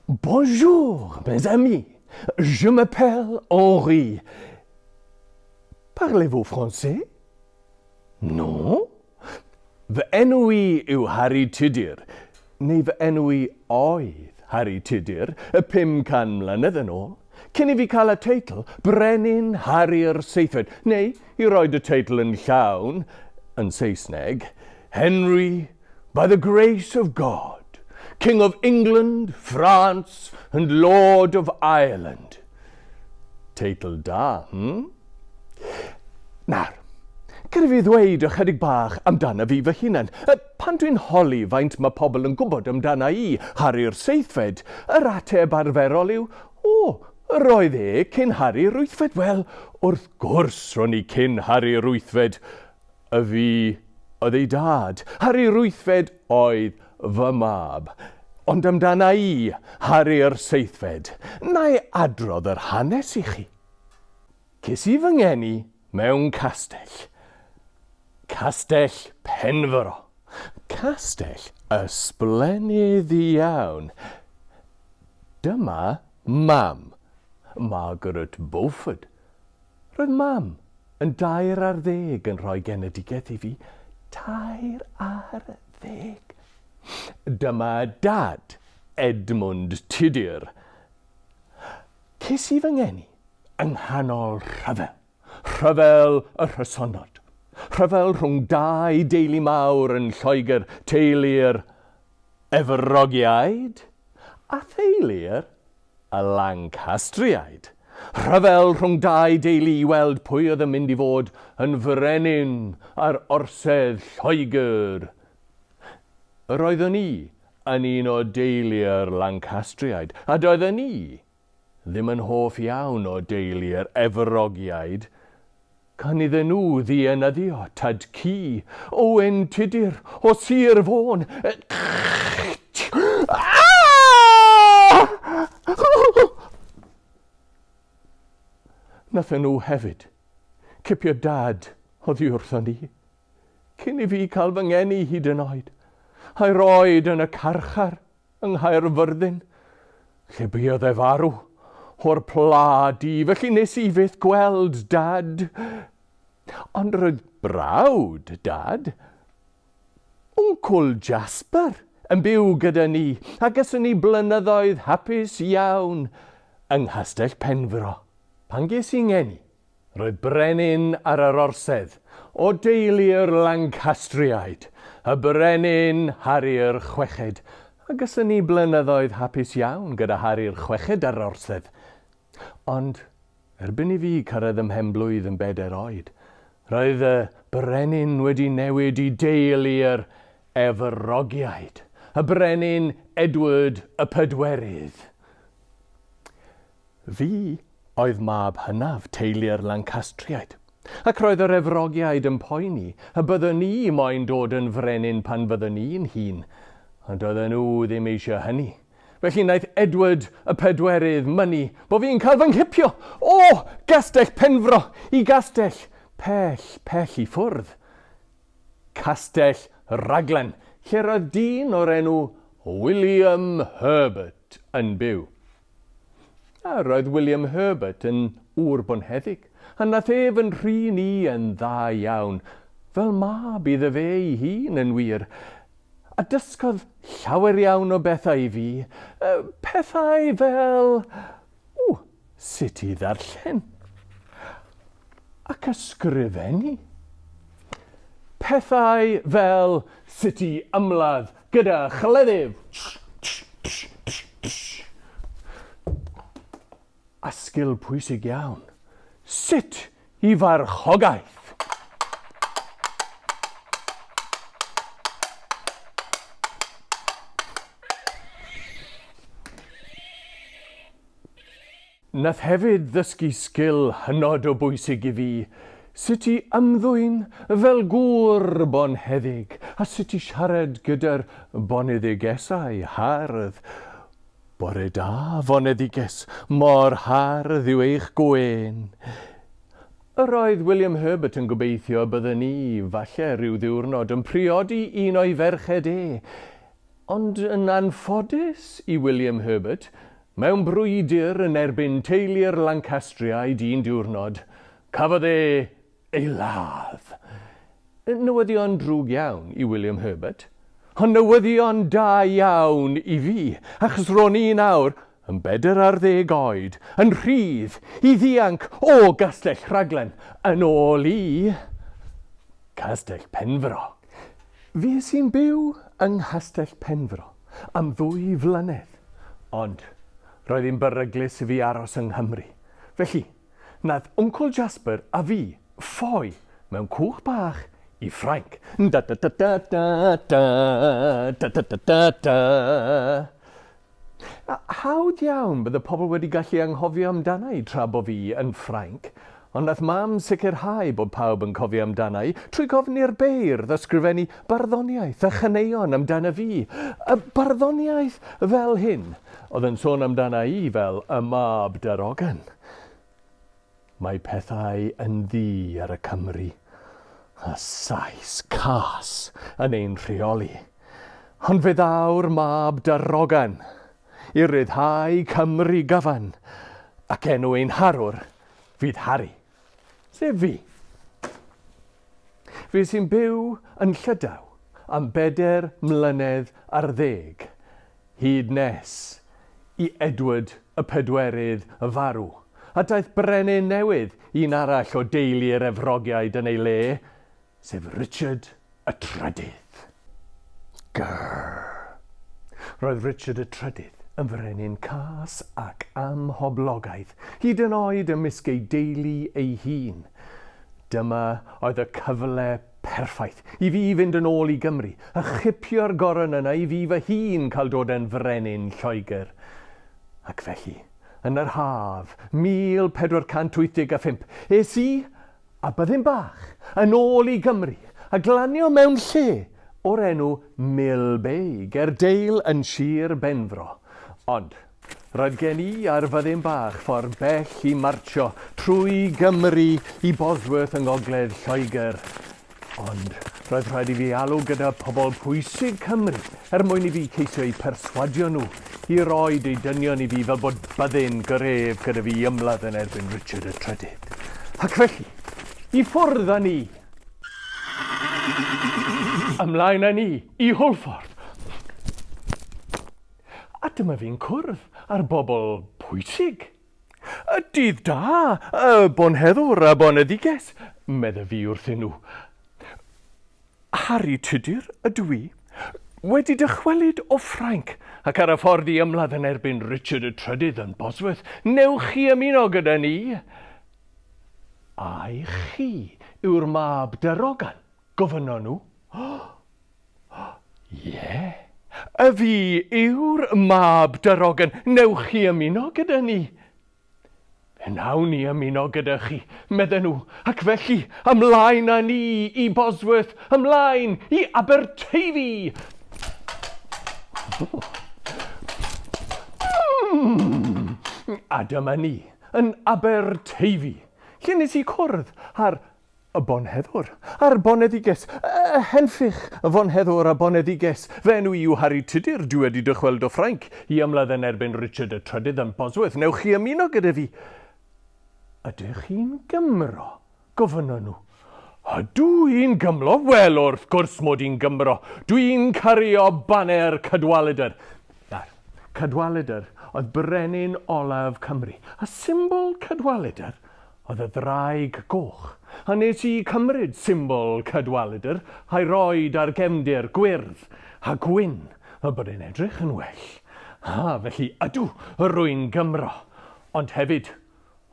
Bonjour, mes amis. Je m'appelle Henri. Parlez-vous français? Non? Fy enw I yw Harri Tudur, neu fy enw I oedd Harri Tudur, 500 mlynedd yn ôl, cyn I fi cael y teitl Brenin Harri'r Seithfed, neu I roed y teitl yn llawn, yn Saesneg, Henry, by the grace of God, King of England, France, and Lord of Ireland. Teitl da, Nawr, gyda fi ddweud ychydig bach amdana fi fy hunan. Pan dwi'n holi faint mae pobl yn gwybod amdana I, Harri'r Seithfed, yr ateb arferol yw, roedd cyn Harri'r Wythfed. Wel, wrth gwrs ro'n I cyn Harri'r Wythfed. Y fi oedd ei dad. Harri'r Wythfed oedd fy mab. Ond amdana I, Harri'r Seithfed, na I adrodd yr hanes I chi. Ces I fy ngeni mewn castell. Castell Penfro. Castell ysblenydd iawn. Dyma mam, Margaret Beaufort. Roedd mam yn 2 yn rhoi genedigaeth I fi. 2. Dyma dad, Edmund Tudur. Ces I fy ngeni yng nghanol rhyfel. Rhyfel y Rhysonod. Rhyfel rhwng 2 deulu mawr yn Lloegr, teulu'r Efrogiaid a theulu'r y Lancastriaid. Rhyfel rhwng 2 deulu I weld pwy oedd yn mynd I fod yn frenin ar orsedd Lloegr. Roeddwn I yn un o deulu'r Lancastriaid, a doeddwn I ddim yn hoff iawn o deulu'r Efrogiaid, gan iddyn nhw ddienyddio tad ci, Owen Tudur o Sir Fôn. Nathon nhw hefyd cipio dad oddi wrthon ni, cyn I fi cael fy ngeni hyd yn oed, a'i roed yn y carchar yng Nghaerfyrddin, lle buodd farw o'r pla di, felly nes I fyth gweld dad. Ond roedd brawd dad, Wncl Jasper, yn byw gyda ni, a gysyn ni blynyddoedd hapus iawn yng Nghastell Penfro. Pan ges I ngeni, roedd brenin ar yr orsedd o deulu'r Lancastriaid, y brenin Harri'r Chweched, a gysyn ni blynyddoedd hapus iawn gyda Harri'r Chweched ar orsedd. Ond erbyn I fi cyrraedd ym mhenblwydd yn 4 oed, roedd y brenin wedi newid I deulu'r Efrogiaid, y brenin Edward y Pedwerydd. Fi oedd mab hynaf teulu'r Lancastriaid, ac roedd yr Efrogiaid yn poeni y byddwn I moyn dod yn frenin pan fyddwn I'n hun, ond oedden nhw ddim eisiau hynny. Felly wnaeth Edward y Pedwerydd mynnu bod fi'n cael fy nghipio o Castell Penfro I gastell pell I ffwrdd. Castell Raglan, lle roedd dyn o'r enw William Herbert yn byw. A roedd William Herbert yn ŵr bonheddig, a nath fy nhrin I yn dda iawn, fel mab iddo fe I hun yn wir, a dysgodd llawer iawn o bethau I fi, pethau fel, sut I ddarllen, ac ysgrifennu. Pethau fel sut I ymladd gyda chleddyf. A sgil pwysig iawn, sut I farchogaeth. Nath hefyd ddysgu sgil hynod o bwysig I fi, sut I ymddwyn fel gŵr bonheddig, a sut I siarad gyda'r boneddigesau hardd. Bore da, foneddiges, mor hardd yw eich gwen. Yr oedd William Herbert yn gobeithio bydden ni, falle rhyw ddiwrnod, yn priodi un o'i ferched Ond yn anffodus I William Herbert, mewn brwydr yn erbyn teulu'r Lancastriaid un diwrnod, cafodd ei ladd. Newyddion drwg iawn I William Herbert, ond newyddion da iawn I fi, achos ro'n I nawr yn 40 oed, yn rhydd I ddianc o Gastell Rhaglen, yn ôl I Castell Penfro. Fi sy'n byw yng Nghastell Penfro am 2 flynedd, ond roedd hi'n beryglus I fi aros yng Nghymru. Felly, nath Wncl Jasper a fi ffoi mewn cwch bach I Ffrainc. Da da da da da da da da da da da. Hawdd iawn bydd y pobl wedi gallu anghofio amdana I tra bo fi yn Ffrainc, ond nath mam sicrhau bod pawb yn cofio amdana I trwy gofni'r beirdd ysgrifennu barddoniaeth a chaneuon amdana fi. Y barddoniaeth fel hyn oedd yn sôn amdana I fel y mab darogan. Mae pethau yn ddi ar y Cymru, a sais cas yn ein rheoli. Ond fe ddaw'r mab darogan I ryddhau Cymru gyfan, ac enw ein harwr fydd Harri, sef fi. Fe sy'n byw yn Llydaw am 4 mlynedd ar 10, hyd nes I Edward y Pedwerydd farw, a daeth brenin newydd un arall o deulu'r Efrogiaid yn ei le, sef Richard y Trydydd. Roedd Richard y Trydydd yn frenin cas ac amhoblogaeth, hyd yn oed ymysg ei deulu ei hun. Dyma oedd y cyfle perffaith I fi fynd yn ôl I Gymru, a chipio'r goron yna I fi fy hun cael dod yn frenin Lloegr. Ac felly, yn yr haf 1485, es I a byddin bach yn ôl I Gymru, a glanio mewn lle o'r enw Milbeg, deil yn Sir Benfro. Ond, roedd gen I ar fyddin bach ffordd bell I martsio trwy Gymru I Bosworth yng ngogledd Lloegr. Ond, roedd rhaid I fi alw gyda pobl pwysig Cymru mwyn I fi ceisio I perswadio nhw I roed eu dynion I fi fel bod byddin gyref gyda fi ymladd yn erbyn Richard y Trydydd. Ac felly, I ffwrdd â ni. Ymlaen â ni I Hwlffordd. A dyma fi'n cwrdd ar bobl pwysig. Y dydd da, y bonheddwr a boneddiges, medda fi wrthyn nhw. Harri Tudur ydw I, wedi dychwelyd o Ffrainc ac ar y ffordd I ymladd yn erbyn Richard y Trydydd yn Bosworth. Newch chi ymuno gyda ni? Ai chi yw'r mab darogan? Gofynnon nhw. Ie. Y fi yw'r mab darogan, newch chi ymuno gyda ni? Fe nawn ni ymuno gyda chi, medden nhw, ac felly ymlaen â ni I Bosworth, ymlaen I Aberteifi. A dyma ni, yn Aberteifi, lle nes I cwrdd ar y bonheddwr, a'r boneddiges, henffych y bonheddwr a boneddiges. Fe enw I yw Harri Tudur, dwi wedi dychweld o Ffrainc I ymladd yn erbyn Richard y Trydydd yn Bosworth. Newch chi ymuno gyda fi? Ydych chi'n Gymro? Gofynnon nhw. Ydw i'n Gymro? Wel, wrth gwrs mod i'n Gymro. Dwi'n cario baner Cadwaladr. Cadwaladr oedd brenin olaf Cymru. A symbol Cadwaladr oedd y ddraig goch. A nes I cymryd symbol Cadwaladr a'i roed ar gefndir gwyrdd a gwyn, a bod e'n edrych yn well. Felly ydw rwy'n Gymro, ond hefyd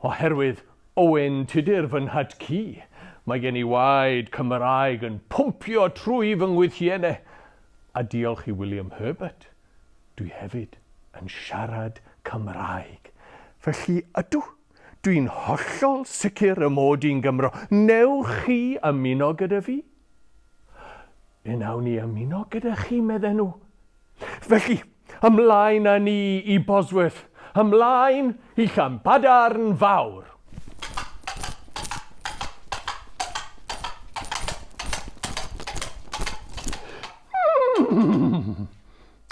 oherwydd Owen Tudur fy nhad-cu. Mae gen I waed Cymraeg yn pwmpio trwy fy ngwythiennau. A diolch I William Herbert, dwi hefyd yn siarad Cymraeg. Felly ydw, dwi'n hollol sicr y mod i'n Gymro. Newch chi ymuno gyda fi? Fe nawn ni ymuno gyda chi, medden nhw. Felly, ymlaen â ni I Bosworth, ymlaen I Llanbadarn Fawr.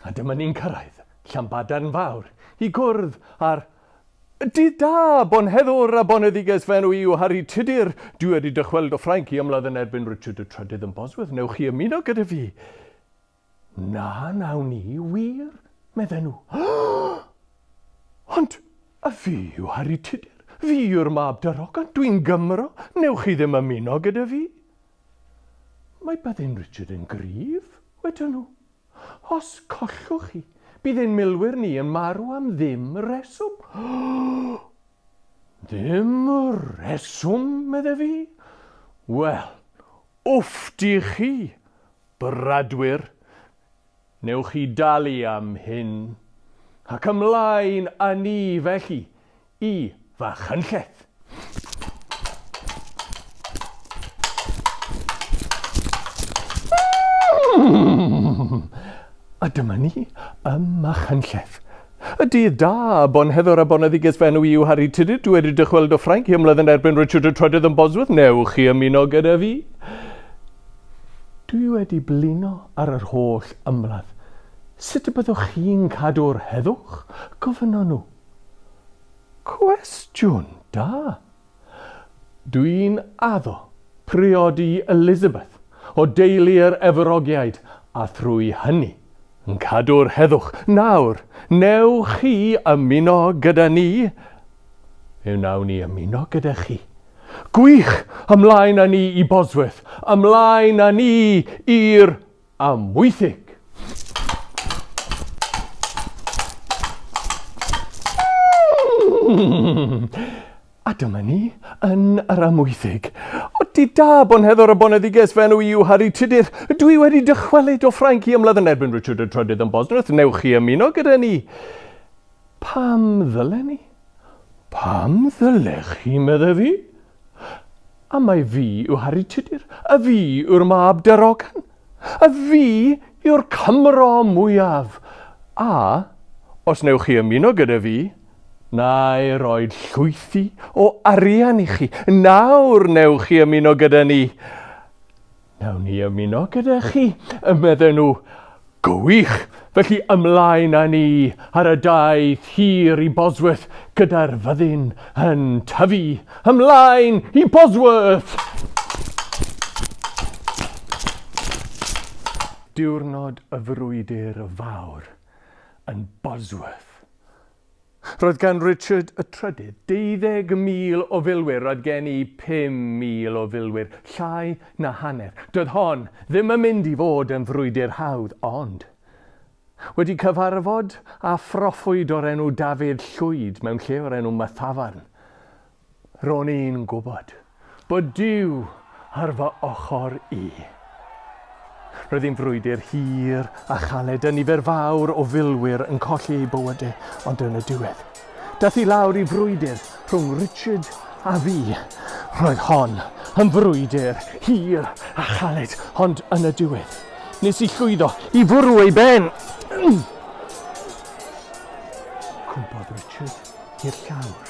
A dyma ni'n cyrraedd Llanbadarn Fawr i gwrdd ar Dydd da, bonheddwr a boneddiges fenw i yw Harri Tudur. Dwi wedi dychweld o Ffrainc i ymladd yn erbyn Richard y Trydydd yn Bosworth. Newch chi ymuno gyda fi? Na, nawn ni, wir, medden nhw. Ond, a fi yw Harri Tudur. Fi yw'r mab Darogan, dwi'n Gymro. Newch chi ddim ymuno gyda fi? Mae byddin Richard yn gryf, wedyn nhw. Os collwch chi, bydd ein milwyr ni yn marw am ddim reswm. Ddim reswm, medde fi? Wel, wff di chi, bradwyr. Newch chi dalu am hyn. Ac ymlaen â ni felly i Fachynlleth. A dyma ni ym Machynlleth. Y dydd da, bonheddwr a boneddiges fenw i yw Harri Tudur. Dwi wedi dychweld o Ffrainc i ymladd yn erbyn Richard y Trydydd yn Bosworth. Newch chi ymuno gyda fi? Dwi wedi blino ar yr holl ymladd. Sut y byddwch chi'n cadw'r heddwch? Gofynnon nhw. Cwestiwn da. Dwi'n addo priodi Elizabeth o deulu'r Efrogiaid a thrwy hynny yn cadw'r heddwch. Nawr, newch chi ymuno gyda ni? Nawn ni ymuno gyda chi. Gwych, ymlaen â ni i Bosworth, ymlaen â ni i'r Amwythig. A dyma ni yn yr Amwythig. O dydd da, bonheddwr a boneddiges fenw i yw Harri Tudur. Dwi wedi dychwelyd o Ffrainc i ymladd yn erbyn Richard y Trydydd yn Bosworth. Newch chi ymuno gyda ni? Pam ddylen ni? Pam ddylech chi, medde fi? A mae fi yw Harri Tudur. A fi yw'r mab Darogan. A fi yw'r Cymro mwyaf. A, os newch chi ymuno gyda fi, na i roi llwythi o arian i chi. Nawr newch chi ymuno gyda ni. Nawn ni ymuno gyda chi, medden nhw. Gwych, felly ymlaen â ni ar y daith hir i Bosworth gyda'r fyddin yn tyfu. Ymlaen i Bosworth! Diwrnod y frwydr fawr yn Bosworth. Roedd gan Richard y Trydydd 12,000 o filwyr, roedd gen i 5,000 o filwyr, llai na hanner. Doedd hon ddim yn mynd i fod yn frwydr hawdd, ond wedi cyfarfod a phroffwyd o'r enw Dafydd Llwyd mewn lle o'r enw Mathafarn. Ro'n i'n gwybod bod Duw ar fy ochr i. Roedd hi'n frwydr hir a chaled, a nifer fawr o filwyr yn colli eu bywydau, ond yn y diwedd. Daeth i lawr i frwydr rhwng Richard a fi. Roedd hon yn frwydr hir a chaled, ond yn y diwedd. Nes i llwyddo i fwrw ei ben. Cwmpodd Richard i'r llawr.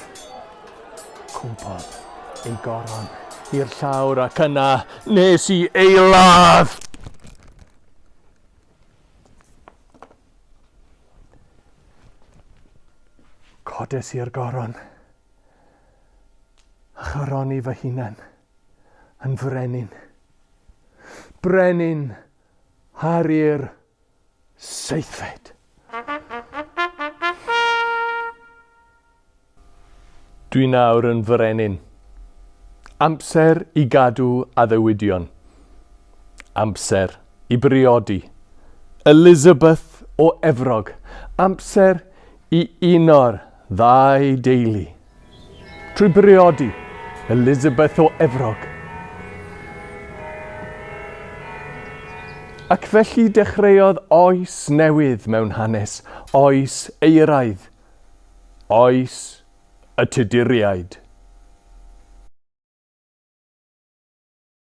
Cwmpodd ei goron i'r llawr, ac yna nes i ei ladd. Codes i'r goron, a charoni fy hunan yn frenin. Brenin Harri'r Seithfed. Dwi nawr yn frenin. Amser i gadw addewidion. Amser i briodi. Elizabeth o Efrog. Amser i uno'r ddau deulu. Trwy briodi Elizabeth o Efrog. Ac felly dechreuodd oes newydd mewn hanes, oes eiraidd, oes y Tuduriaid.